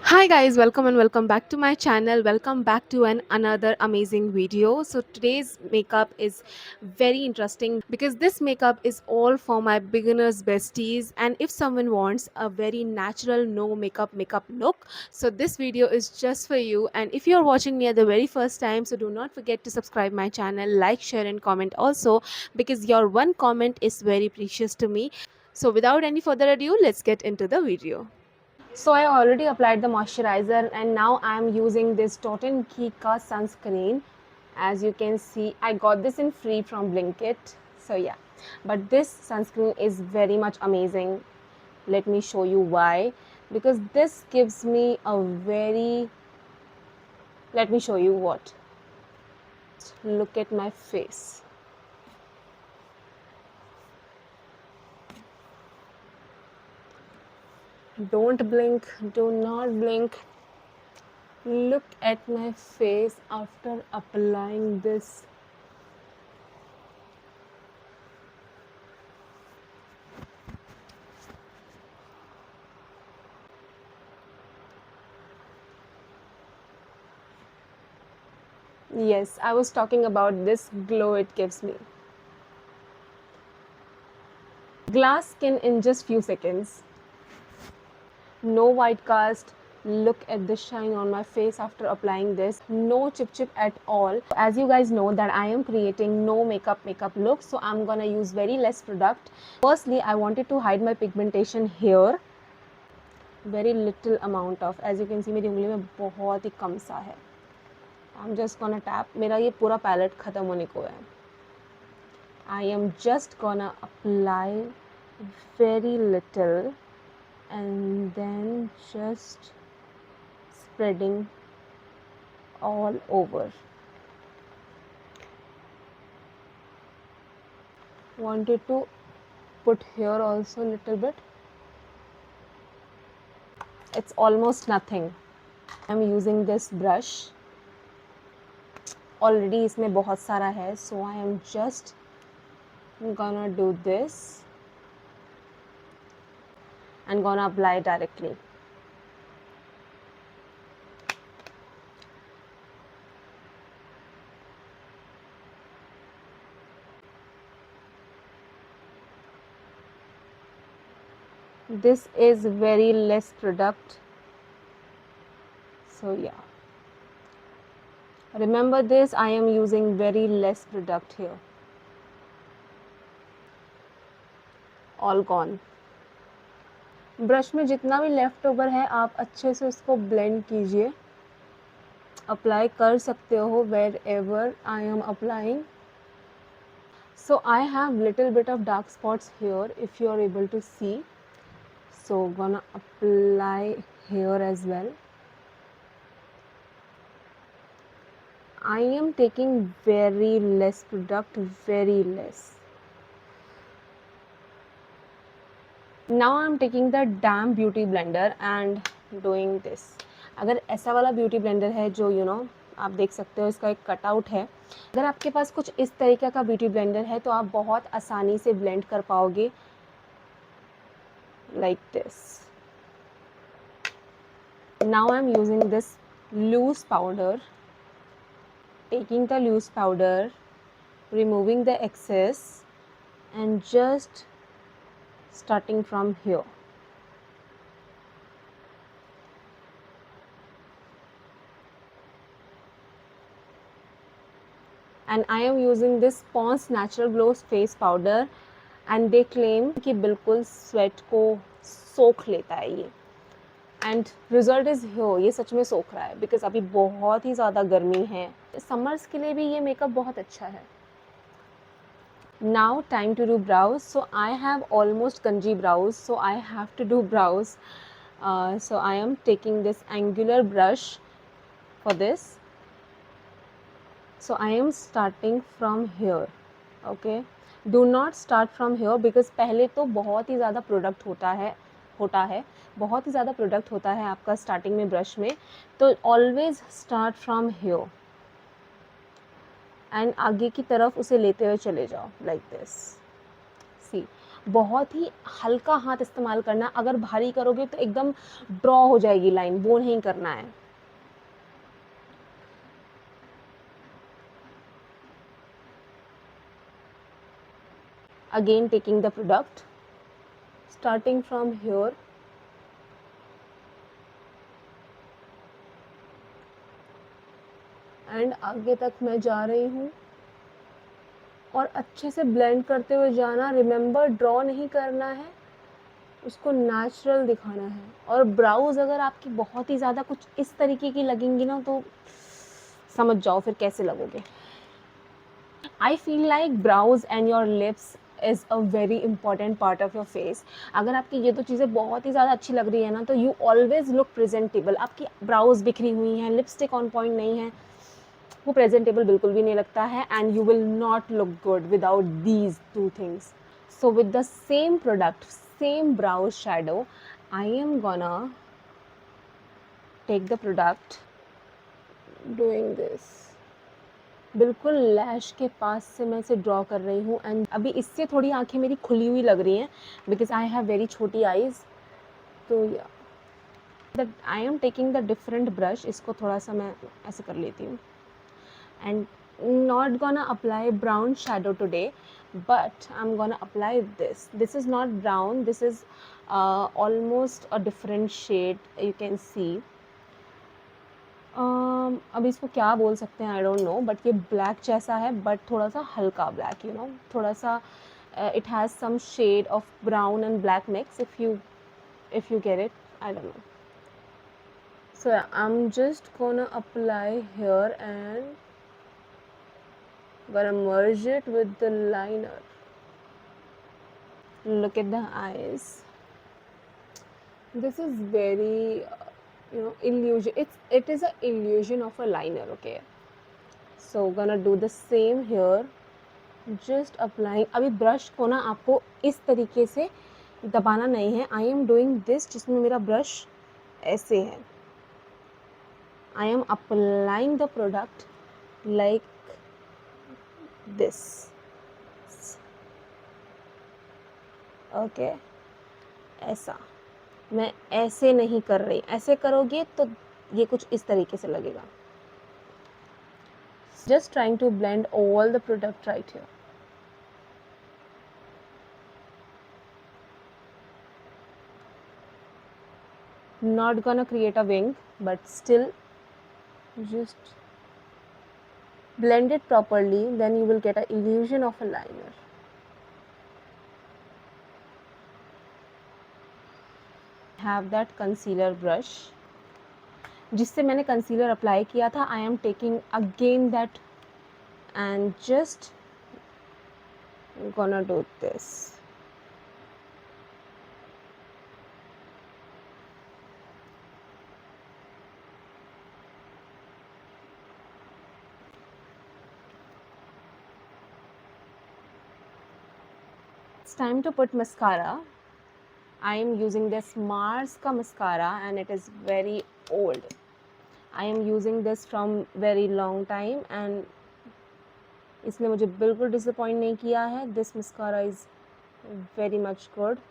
Hi guys, welcome and welcome back to my channel. Welcome back to another amazing video. So today's makeup is very interesting because this makeup is all for my beginners besties, and if someone wants a very natural no makeup look, so this video is just for you. And if you're watching me at the very first time, so do not forget to subscribe my channel, like, share and comment also, because your one comment is very precious to me. So without any further ado, let's get into the video. So I already applied the moisturizer and now I'm using this Dot and Key ka sunscreen. As you can see, I got this in free from Blinkit. So yeah, but this sunscreen is very much amazing. Let me show you why. Because this gives me a very, let me show you what. Look at my face. Don't blink, do not blink. Look at my face after applying this. Yes, I was talking about this glow it gives me. Glass skin in just few seconds. No white cast. Look at the shine on my face after applying this. No chip at all. As you guys know that I am creating no makeup look, so I'm gonna use very less product. Firstly, I wanted to hide my pigmentation here. Very little amount of, as you can see मेरी उंगली में बहुत ही कम सा है. I'm just gonna tap. मेरा ये पूरा palette खत्म होने को है. I am just gonna apply very little and then just spreading all over. Wanted to put here also a little bit. It's almost nothing. I'm using this brush. Already इसमें बहुत सारा है, so I am just gonna do this and gonna apply directly. This is very less product, so yeah, remember this, I am using very less product here. All gone. Brush में जितना भी left over है आप अच्छे से उसको blend कीजिए. Apply कर सकते हो wherever I am applying. So I have little bit of dark spots here if you are able to see. So gonna apply here as well. I am taking very less product, very less. Now I am taking the damn beauty blender and doing this. अगर ऐसा वाला beauty blender है जो आप देख सकते हो इसका एक कटआउट है. अगर आपके पास कुछ इस तरीके का ब्यूटी ब्लेंडर है तो आप बहुत आसानी से ब्लेंड कर पाओगे. Like this. Now I am using this loose powder. Taking the loose powder, removing the excess and just starting from here. And I am using this Pond's Natural Glow face powder and they claim कि बिल्कुल sweat को सोख लेता है ये. And result is here. ये सच में सोख रहा है because अभी बहुत ही ज़्यादा गर्मी है. Summers के लिए भी ये मेकअप बहुत अच्छा है. Now time to do brows. So I have almost ganji brows, so I have to do brows. So I am taking this angular brush for this. So I am starting from here. Okay, do not start from here because पहले तो बहुत ही ज़्यादा product होता है बहुत ही ज़्यादा product होता है आपका स्टार्टिंग में ब्रश में. तो always start from here and आगे की तरफ उसे लेते हुए चले जाओ लाइक दिस. सी बहुत ही हल्का हाथ इस्तेमाल करना, अगर भारी करोगे तो एकदम ड्रॉ हो जाएगी लाइन, वो नहीं करना है। Again taking the product, starting from here, and आगे तक मैं जा रही हूँ और अच्छे से ब्लेंड करते हुए जाना। रिमेंबर, ड्रॉ नहीं करना है, उसको नेचुरल दिखाना है। और ब्राउज अगर आपकी बहुत ही ज़्यादा कुछ इस तरीके की लगेंगी ना, तो समझ जाओ फिर कैसे लगोगे। I feel like brows and your lips is a very important part of your face. अगर आपकी ये तो चीज़ें बहुत ही ज़्यादा अच्छी लग रही है ना, तो यू ऑलवेज लुक प्रेजेंटेबल। आपकी ब्राउज बिखरी हुई हैं, लिपस्टिक ऑन पॉइंट नहीं है, वो प्रेजेंटेबल बिल्कुल भी नहीं लगता है, and you will not look good without these two things. So with the same product, same brow shadow, I am gonna take the product, doing this, बिल्कुल लैश के पास से मैं इसे ड्रॉ कर रही हूँ। एंड अभी इससे थोड़ी आंखें मेरी खुली हुई लग रही हैं, बिकॉज आई हैव वेरी छोटी आईज। तो या that I am taking the different brush, इसको थोड़ा सा मैं ऐसे कर लेती हूँ। And not gonna apply brown shadow today, but I'm gonna apply this is not brown, this is almost a different shade, you can see। अब इसको क्या बोल सकते हैं, आई डोंट नो, बट ये ब्लैक जैसा है, बट थोड़ा सा हल्का ब्लैक, यू नो, थोड़ा सा it has some shade of brown and black mix, if you get it, I don't know। So yeah, I'm just gonna apply here and gonna merge it with the liner। Look at the eyes, this is very illusion, it is a illusion of a liner, okay। So gonna do the same here, just applying। अभी brush को ना आपको इस तरीके से दबाना नहीं है। आई एम डूइंग दिस, जिसमें मेरा ब्रश ऐसे है। आई am applying the product like this, okay. ऐसा मैं ऐसे नहीं कर रही, ऐसे करोगे तो ये कुछ इस तरीके से लगेगा। Just trying to blend all the product right here। Not gonna create a wing, but still just blend it properly, then you will get an illusion of a liner। Have that concealer brush जिससे मैंने concealer apply किया था। I am taking again that and just gonna do this। It's time to put mascara। I am using this Mars का mascara and it is very old। I am using this from very long time and इसने मुझे बिल्कुल disappoint नहीं किया है। This mascara is very much good।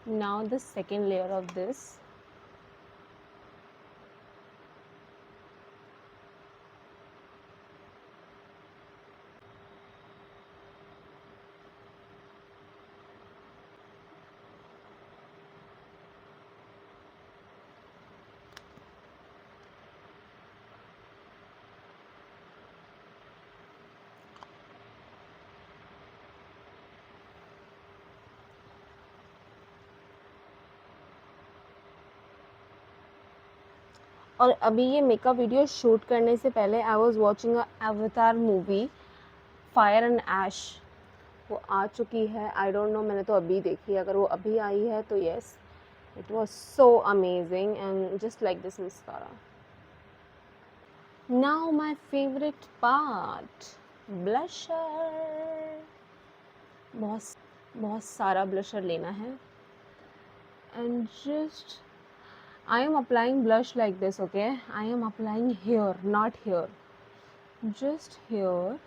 Now the second layer of this, और अभी ये मेकअप वीडियो शूट करने से पहले I was watching a Avatar movie fire and ऐश वो आ चुकी है। आई डोंट नो, मैंने तो अभी देखी है, अगर वो अभी आई है तो yes, it was so amazing and just like this mascara. Now my favourite part, blusher. बहुत बहुत सारा ब्लशर लेना है and just I am applying blush like this, okay? I am applying here, not here. Just here.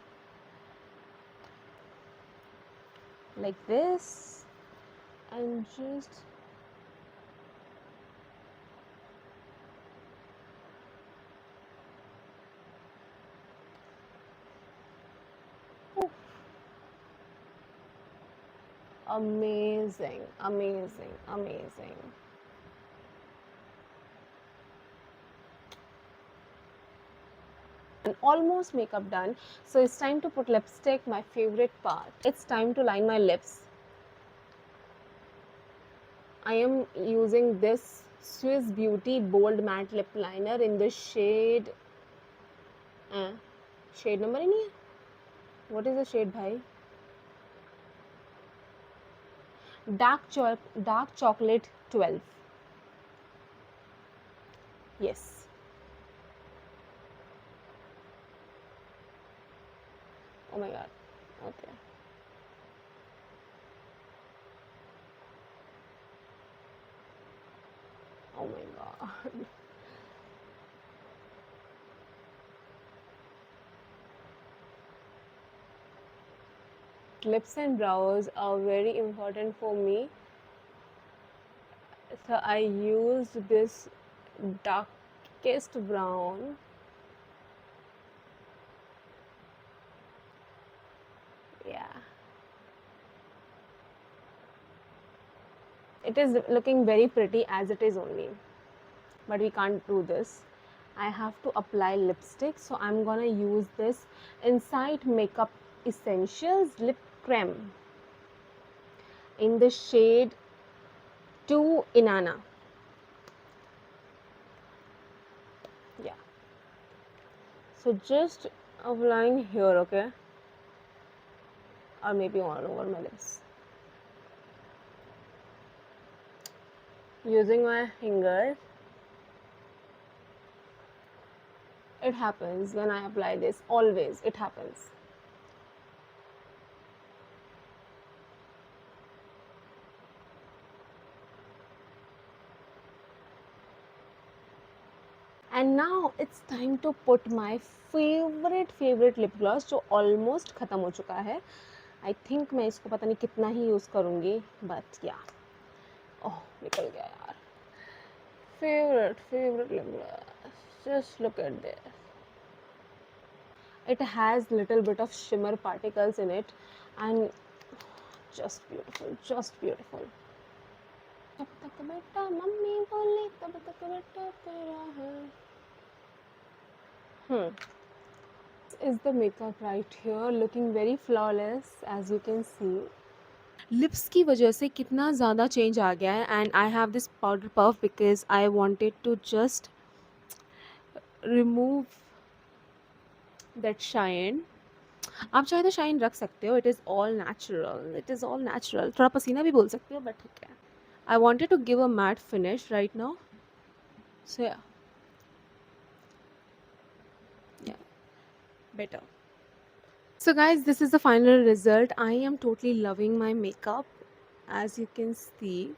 Like this. And just... Oof. Amazing, amazing, amazing. And almost makeup done. So it's time to put lipstick, my favorite part. It's time to line my lips. I am using this Swiss Beauty Bold Matte Lip Liner in the shade... shade number नहीं है? What is the shade, bhai? Dark chocolate 12. Yes. Oh my god. Okay. Oh my god. Lips and brows are very important for me. So I used this darkest brown. Yeah. It is looking very pretty as it is only. But we can't do this. I have to apply lipstick. So I'm gonna use this Insight Makeup Essentials Lip Creme in the shade 2 Inanna. Yeah. So just applying here, okay? Or maybe all over my lips. Using my fingers. It happens when I apply this. Always, it happens. And now it's time to put my favorite lip gloss जो almost खत्म हो चुका है. I think मैं इसको पता नहीं कितना ही यूज़ करूँगी, but yeah. Oh, निकल गया यार. Favorite lip gloss. Just look at this. It has little bit of shimmer particles in it and just beautiful, just beautiful. जब तक बेटा मम्मी बोले तब तक बेटा तेरा है. This is the makeup right here, looking very flawless as you can see. Lips की वजह से कितना ज़्यादा चेंज आ गया है and I have this powder puff because I wanted to just remove that shine. आप चाहे तो शाइन रख सकते हो, इट इज़ ऑल नेचुरल. थोड़ा पसीना भी बोल सकते हो, बट ठीक है. I wanted to give a mat finish right now, so yeah better. So guys, this is the final result. I am totally loving my makeup, as you can see.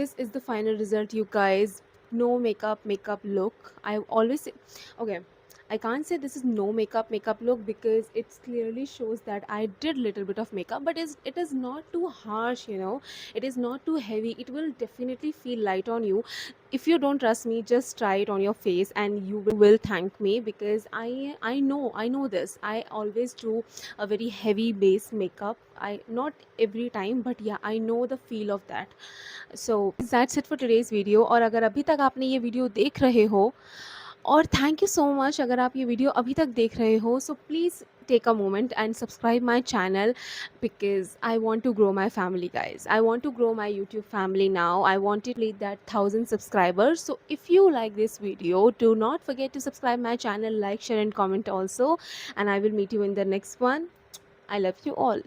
This is the final result, you guys. No makeup look. I always say, okay, I can't say this is no makeup look because it clearly shows that I did little bit of makeup, but it is not too harsh, you know. It is not too heavy. It will definitely feel light on you. If you don't trust me, just try it on your face and you will thank me because I know this. I always do a very heavy base makeup. I not every time, but yeah, I know the feel of that. So that's it for today's video. और अगर अभी तक आपने ये video देख रहे हो, और थैंक यू सो मच अगर आप ये वीडियो अभी तक देख रहे हो, so please take a moment and subscribe my channel, because I want to grow my family, guys. I want to grow my YouTube family now. I want to complete that 1000 subscribers. So if you like this video, do not forget to subscribe my channel, like, share and comment also, and I will meet you in the next one. I love you all.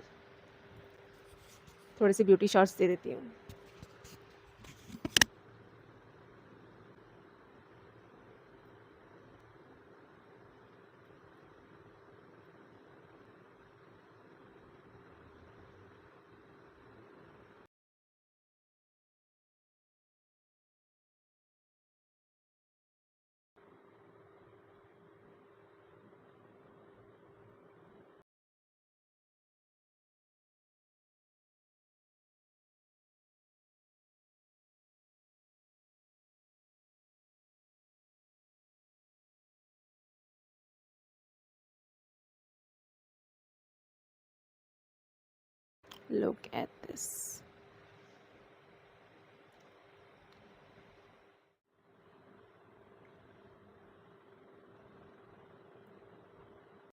थोड़े से beauty shots दे देती हूँ. Look at this.